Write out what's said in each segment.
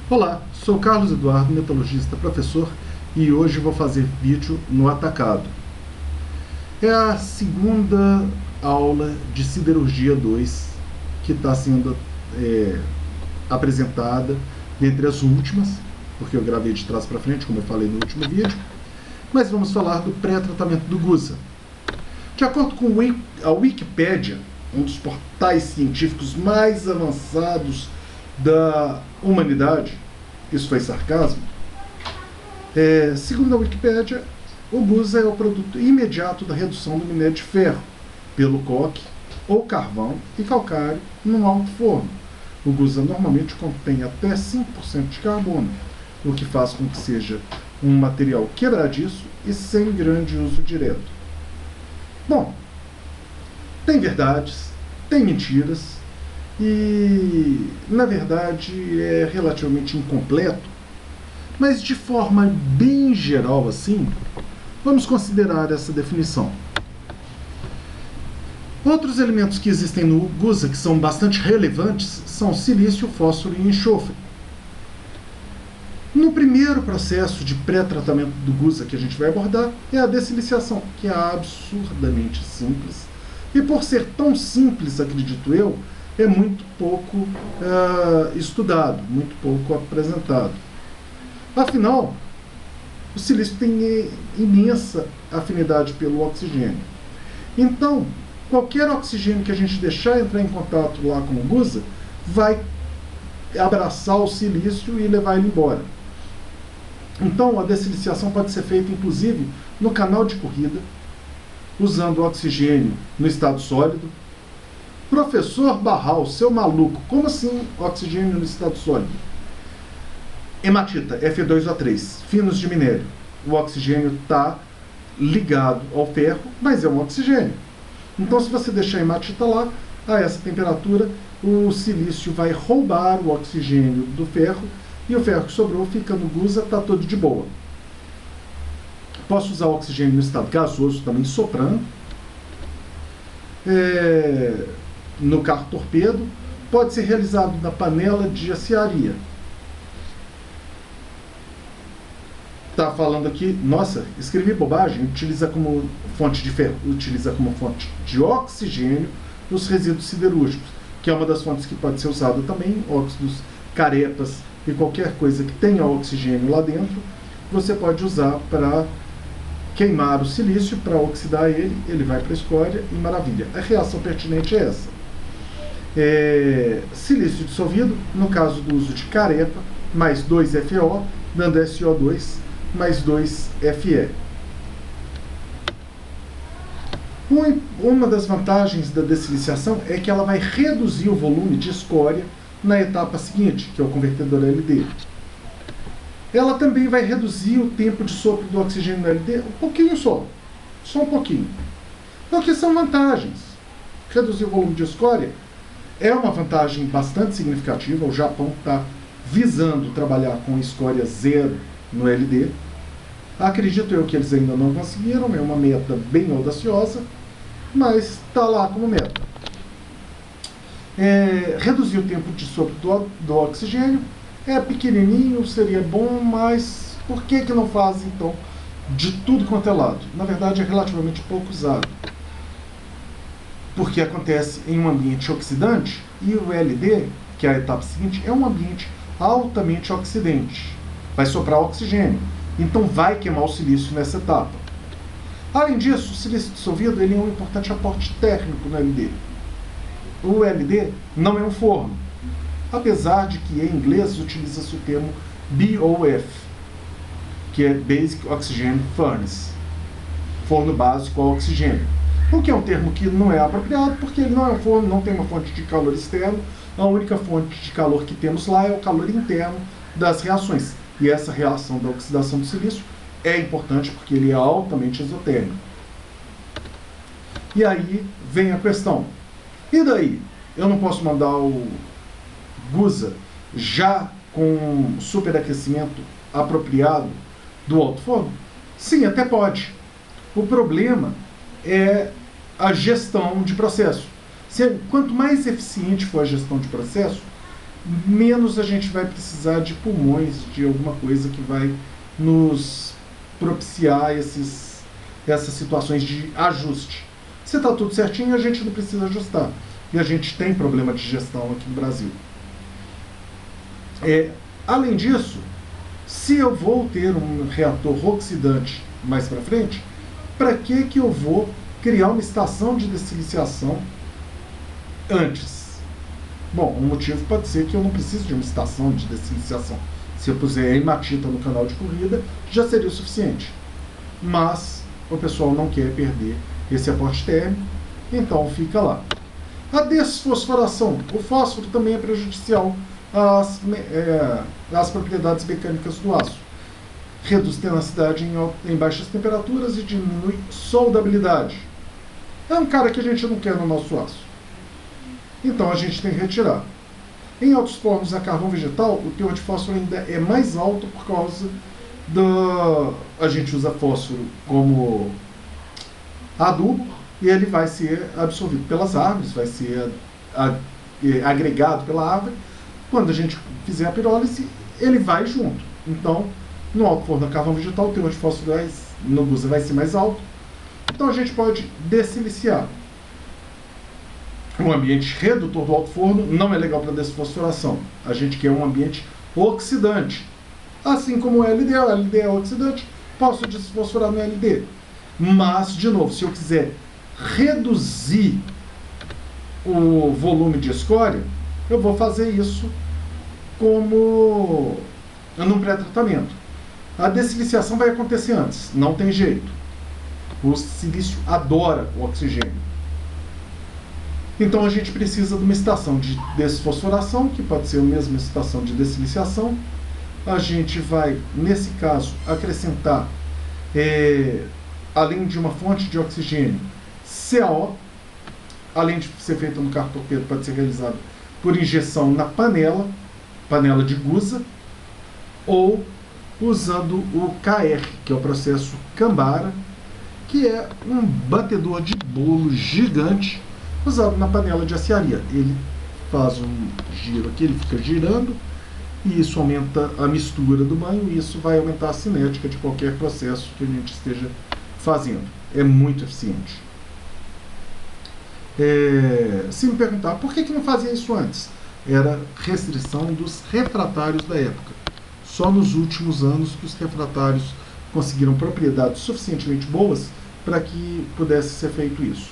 Olá, sou Carlos Eduardo, metalurgista, professor, e hoje vou fazer vídeo no atacado. É a segunda aula de Siderurgia 2 que está sendo apresentada, dentre as últimas, porque eu gravei de trás para frente, como eu falei no último vídeo, mas vamos falar do pré-tratamento do Gusa. De acordo com a Wikipédia, um dos portais científicos mais avançados da humanidade, isso foi sarcasmo, segundo a Wikipédia, o Gusa é o produto imediato da redução do minério de ferro pelo coque ou carvão e calcário num alto forno. O Gusa normalmente contém até 5% de carbono, o que faz com que seja um material quebradiço e sem grande uso direto. Bom, tem verdades, tem mentiras e, na verdade, é relativamente incompleto, mas de forma bem geral assim, vamos considerar essa definição. Outros elementos que existem no Gusa que são bastante relevantes são silício, fósforo e enxofre. No primeiro processo de pré-tratamento do Gusa que a gente vai abordar é a dessiliciação, que é absurdamente simples. E por ser tão simples, acredito eu, é muito pouco estudado, muito pouco apresentado. Afinal, o silício tem imensa afinidade pelo oxigênio. Então, qualquer oxigênio que a gente deixar entrar em contato lá com o Gusa vai abraçar o silício e levar ele embora. Então, a dessiliciação pode ser feita, inclusive, no canal de corrida, usando oxigênio no estado sólido. Professor Barral, seu maluco, como assim oxigênio no estado sólido? Hematita, Fe2O3, finos de minério. O oxigênio está ligado ao ferro, mas é um oxigênio. Então, se você deixar a hematita lá, a essa temperatura, o silício vai roubar o oxigênio do ferro e o ferro que sobrou fica no Gusa, está todo de boa. Posso usar o oxigênio no estado gasoso também soprando. No carro torpedo, pode ser realizado na panela de aciaria. Está falando aqui, nossa, escrevi bobagem, utiliza como fonte de ferro, utiliza como fonte de oxigênio os resíduos siderúrgicos, que é uma das fontes que pode ser usada também, óxidos, caretas e qualquer coisa que tenha oxigênio lá dentro, você pode usar para queimar o silício, para oxidar ele, ele vai para a escória e maravilha. A reação pertinente é essa. Silício dissolvido, no caso do uso de careta, mais 2FeO, dando SO2, mais 2Fe. Uma das vantagens da dessiliciação é que ela vai reduzir o volume de escória na etapa seguinte, que é o convertedor LD. Ela também vai reduzir o tempo de sopro do oxigênio no LD um pouquinho só um pouquinho. Então, que são vantagens. Reduzir o volume de escória é uma vantagem bastante significativa. O Japão está visando trabalhar com escória zero no LD. Acredito eu que eles ainda não conseguiram, é uma meta bem audaciosa, mas está lá como meta. Reduzir o tempo de sopro do oxigênio é pequenininho, seria bom, mas por que não faz, então, de tudo quanto é lado? Na verdade, é relativamente pouco usado. Porque acontece em um ambiente oxidante e o LD, que é a etapa seguinte, é um ambiente altamente oxidante. Vai soprar oxigênio, então vai queimar o silício nessa etapa. Além disso, o silício dissolvido ele é um importante aporte térmico no LD. O LD não é um forno, apesar de que em inglês utiliza-se o termo BOF, que é Basic Oxygen Furnace, forno básico a oxigênio. O que é um termo que não é apropriado, porque ele não é um forno, não tem uma fonte de calor externo, a única fonte de calor que temos lá é o calor interno das reações. E essa reação da oxidação do silício é importante porque ele é altamente exotérmico. E aí vem a questão, e daí? Eu não posso mandar o Gusa já com superaquecimento apropriado do alto forno? Sim, até pode. O problema é a gestão de processo. Quanto mais eficiente for a gestão de processo, menos a gente vai precisar de pulmões, de alguma coisa que vai nos propiciar essas situações de ajuste. Se está tudo certinho, a gente não precisa ajustar. E a gente tem problema de gestão aqui no Brasil. Além disso, se eu vou ter um reator oxidante mais para frente, para que eu vou criar uma estação de dessiliciação antes? Bom, um motivo pode ser que eu não preciso de uma estação de dessiliciação. Se eu puser hematita no canal de corrida, já seria o suficiente. Mas o pessoal não quer perder esse aporte térmico, então fica lá. A desfosforação. O fósforo também é prejudicial às propriedades mecânicas do aço. Reduz tenacidade em baixas temperaturas e diminui soldabilidade. É um cara que a gente não quer no nosso aço. Então a gente tem que retirar. Em altos fornos a carvão vegetal, o teor de fósforo ainda é mais alto por causa a gente usa fósforo como adubo e ele vai ser absorvido pelas árvores, vai ser agregado pela árvore. Quando a gente fizer a pirólise, ele vai junto. Então, no alto forno a carvão vegetal, o teor de fósforo no gusa vai ser mais alto. Então a gente pode dessiliciar. Um ambiente redutor do alto forno não é legal para desfosforação. A gente quer um ambiente oxidante. Assim como o LD é oxidante, posso desfosforar no LD. Mas, de novo, se eu quiser reduzir o volume de escória, eu vou fazer isso como num pré-tratamento. A dessiliciação vai acontecer antes, não tem jeito. O silício adora o oxigênio. Então a gente precisa de uma estação de desfosforação, que pode ser a mesma estação de dessiliciação. A gente vai, nesse caso, acrescentar, além de uma fonte de oxigênio, CaO, além de ser feito no carro torpedo, pode ser realizado por injeção na panela de gusa, ou usando o KR, que é o processo Cambara, que é um batedor de bolo gigante, usado na panela de aciaria. Ele faz um giro aqui, ele fica girando, e isso aumenta a mistura do banho, e isso vai aumentar a cinética de qualquer processo que a gente esteja fazendo. É muito eficiente. Se me perguntar por que não fazia isso antes, era restrição dos refratários da época. Só nos últimos anos que os refratários conseguiram propriedades suficientemente boas para que pudesse ser feito isso.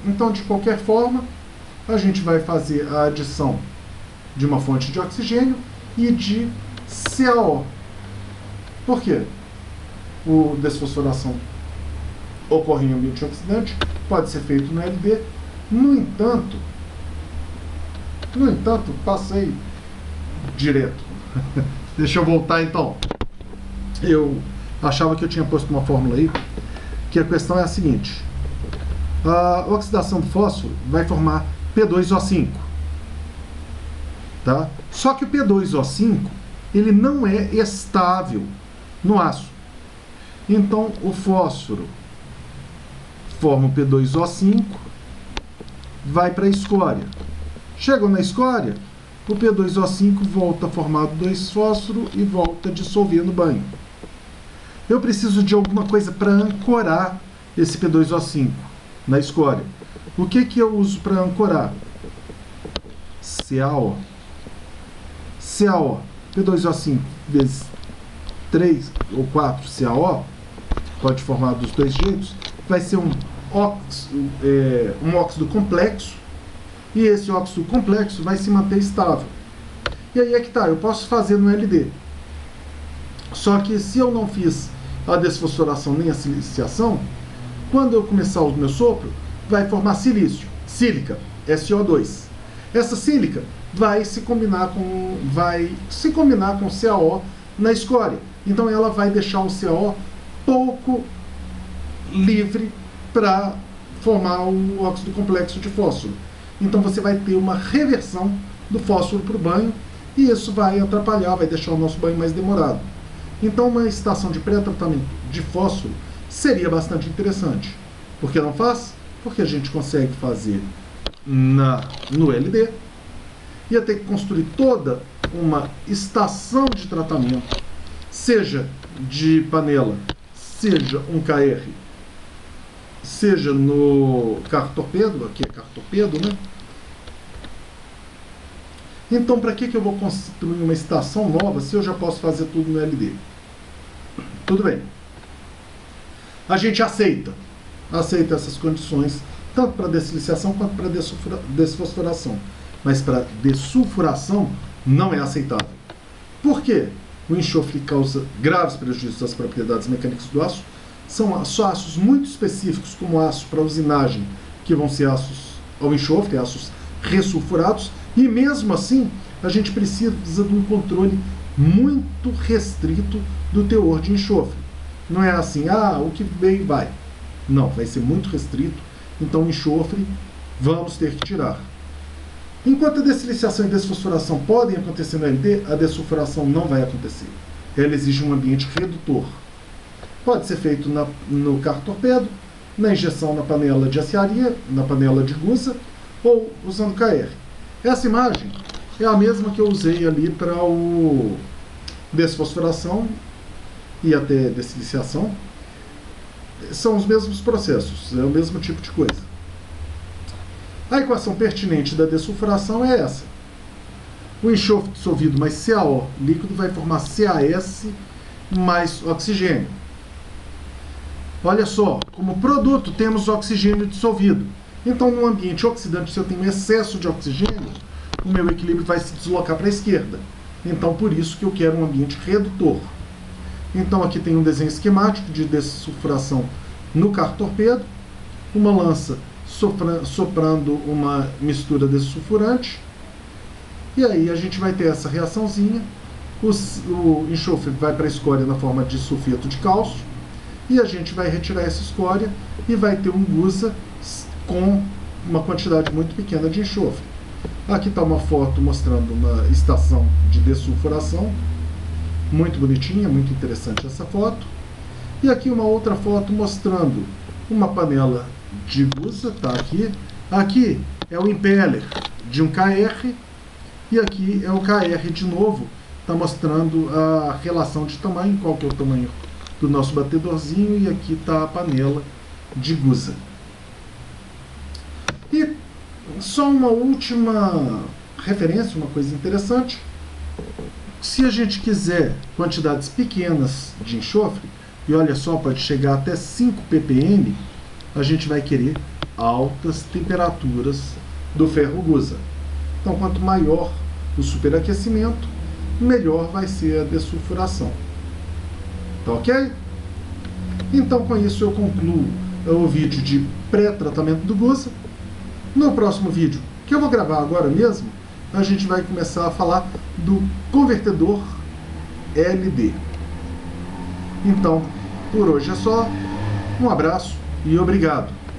Então, de qualquer forma, a gente vai fazer a adição de uma fonte de oxigênio e de CaO. Por quê? A desfosforação ocorre em ambiente oxidante, pode ser feito no LD. No entanto, passei direto. Deixa eu voltar então. Eu achava que eu tinha posto uma fórmula aí, que a questão é a seguinte: a oxidação do fósforo vai formar P2O5, tá? Só que o P2O5 ele não é estável no aço. Então o fósforo forma o P2O5, vai para a escória. Chegou na escória, o P2O5 volta a formar 2 fósforo e volta a dissolver no banho. Eu preciso de alguma coisa para ancorar esse P2O5 na escória. O que eu uso para ancorar? CaO. CaO, P2O5 vezes 3 ou 4 CaO, pode formar dos dois jeitos, vai ser um óxido complexo, e esse óxido complexo vai se manter estável. E aí é que tá, eu posso fazer no LD. Só que se eu não fiz a desfosforação nem a siliciação, quando eu começar o meu sopro, vai formar sílica, SO2. Essa sílica vai se combinar com CaO na escória. Então ela vai deixar o CaO pouco livre para formar o óxido complexo de fósforo. Então você vai ter uma reversão do fósforo para o banho, e isso vai atrapalhar, vai deixar o nosso banho mais demorado. Então uma estação de pré-tratamento de fósforo seria bastante interessante. Por que não faz? Porque a gente consegue fazer no LD, ia ter que construir toda uma estação de tratamento, seja de panela, seja um KR, seja no carro torpedo, aqui é carro torpedo, né? Então, para que eu vou construir uma estação nova se eu já posso fazer tudo no LD? Tudo bem. A gente aceita essas condições, tanto para dessiliciação quanto para desfosforação. Mas para dessulfuração não é aceitável. Por quê? O enxofre causa graves prejuízos às propriedades mecânicas do aço. São só aços muito específicos, como aço para usinagem, que vão ser aços ao enxofre, aços ressulfurados. E mesmo assim, a gente precisa de um controle muito restrito do teor de enxofre. Não é assim, o que veio vai. Não, vai ser muito restrito. Então o enxofre vamos ter que tirar. Enquanto a dessiliciação e desfosforação podem acontecer no LD, a dessulfuração não vai acontecer. Ela exige um ambiente redutor. Pode ser feito no carro torpedo, na injeção na panela de aciaria, na panela de gusa, ou usando KR. Essa imagem é a mesma que eu usei ali para o desfosforação e até dessiliciação. São os mesmos processos, é o mesmo tipo de coisa. A equação pertinente da dessulfuração é essa. O enxofre dissolvido mais CaO líquido vai formar CaS mais oxigênio. Olha só, como produto temos oxigênio dissolvido. Então, no ambiente oxidante, se eu tenho excesso de oxigênio, o meu equilíbrio vai se deslocar para a esquerda. Então, por isso que eu quero um ambiente redutor. Então, aqui tem um desenho esquemático de dessulfuração no carro torpedo, uma lança soprando uma mistura dessulfurante, e aí a gente vai ter essa reaçãozinha. O enxofre vai para a escória na forma de sulfeto de cálcio, e a gente vai retirar essa escória e vai ter um gusa com uma quantidade muito pequena de enxofre. Aqui está uma foto mostrando uma estação de dessulfuração, muito bonitinha, muito interessante essa foto. E aqui uma outra foto mostrando uma panela de gusa, tá aqui. Aqui é o impeller de um KR, e aqui é o KR de novo, está mostrando a relação de tamanho, qual que é o tamanho do nosso batedorzinho, e aqui está a panela de gusa. E só uma última referência, uma coisa interessante. Se a gente quiser quantidades pequenas de enxofre, e olha só, pode chegar até 5 ppm, a gente vai querer altas temperaturas do ferro gusa. Então, quanto maior o superaquecimento, melhor vai ser a dessulfuração. Tá ok? Então, com isso eu concluo o vídeo de pré-tratamento do gusa. No próximo vídeo, que eu vou gravar agora mesmo, a gente vai começar a falar do convertedor LD. Então, por hoje é só. Um abraço e obrigado.